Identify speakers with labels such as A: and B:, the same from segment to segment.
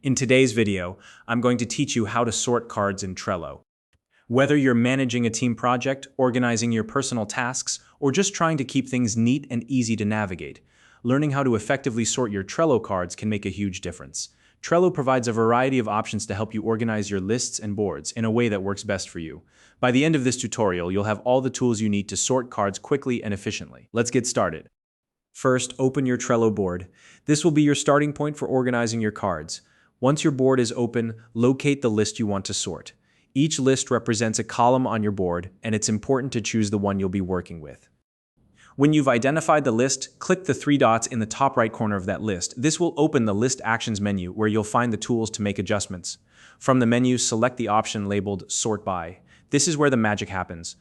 A: In today's video, I'm going to teach you how to sort cards in Trello. Whether you're managing a team project, organizing your personal tasks, or just trying to keep things neat and easy to navigate, learning how to effectively sort your Trello cards can make a huge difference. Trello provides a variety of options to help you organize your lists and boards in a way that works best for you. By the end of this tutorial, you'll have all the tools you need to sort cards quickly and efficiently. Let's get started. First, open your Trello board. This will be your starting point for organizing your cards. Once your board is open, locate the list you want to sort. Each list represents a column on your board, and it's important to choose the one you'll be working with. When you've identified the list, click the three dots in the top right corner of that list. This will open the List Actions menu where you'll find the tools to make adjustments. From the menu, select the option labeled Sort By. This is where the magic happens.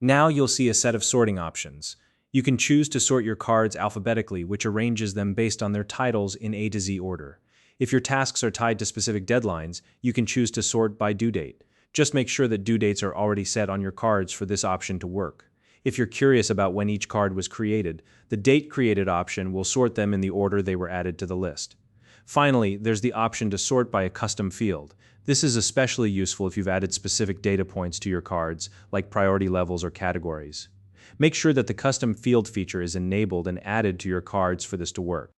A: Now you'll see a set of sorting options. You can choose to sort your cards alphabetically, which arranges them based on their titles in A to Z order. If your tasks are tied to specific deadlines, you can choose to sort by due date. Just make sure that due dates are already set on your cards for this option to work. If you're curious about when each card was created, the Date Created option will sort them in the order they were added to the list. Finally, there's the option to sort by a custom field. This is especially useful if you've added specific data points to your cards, like priority levels or categories. Make sure that the custom field feature is enabled and added to your cards for this to work.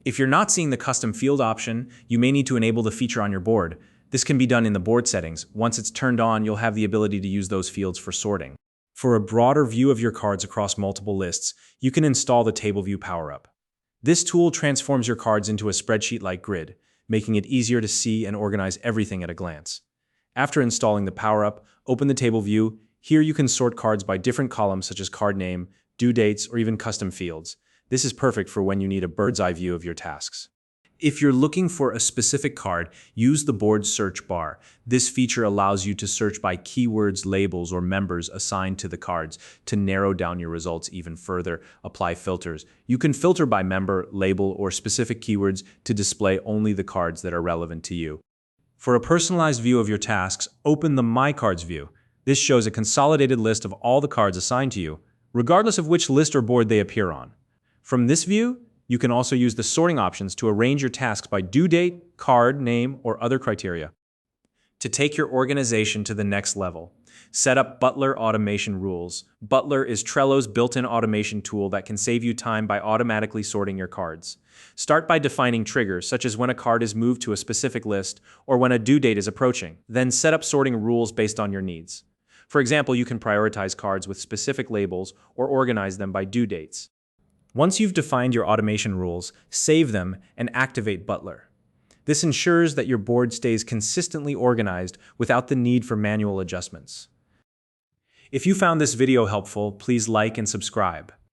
A: If you're not seeing the custom field option, you may need to enable the feature on your board. This can be done in the board settings. Once it's turned on, you'll have the ability to use those fields for sorting. For a broader view of your cards across multiple lists, you can install the Table View power-up. This tool transforms your cards into a spreadsheet-like grid, making it easier to see and organize everything at a glance. After installing the power-up, open the Table View. Here you can sort cards by different columns such as card name, due dates, or even custom fields. This is perfect for when you need a bird's-eye view of your tasks. If you're looking for a specific card, use the board search bar. This feature allows you to search by keywords, labels, or members assigned to the cards to narrow down your results even further. Apply filters. You can filter by member, label, or specific keywords to display only the cards that are relevant to you. For a personalized view of your tasks, open the My Cards view. This shows a consolidated list of all the cards assigned to you, regardless of which list or board they appear on. From this view, you can also use the sorting options to arrange your tasks by due date, card, name, or other criteria. To take your organization to the next level, set up Butler Automation Rules. Butler is Trello's built-in automation tool that can save you time by automatically sorting your cards. Start by defining triggers, such as when a card is moved to a specific list or when a due date is approaching. Then set up sorting rules based on your needs. For example, you can prioritize cards with specific labels or organize them by due dates. Once you've defined your automation rules, save them and activate Butler. This ensures that your board stays consistently organized without the need for manual adjustments. If you found this video helpful, please like and subscribe.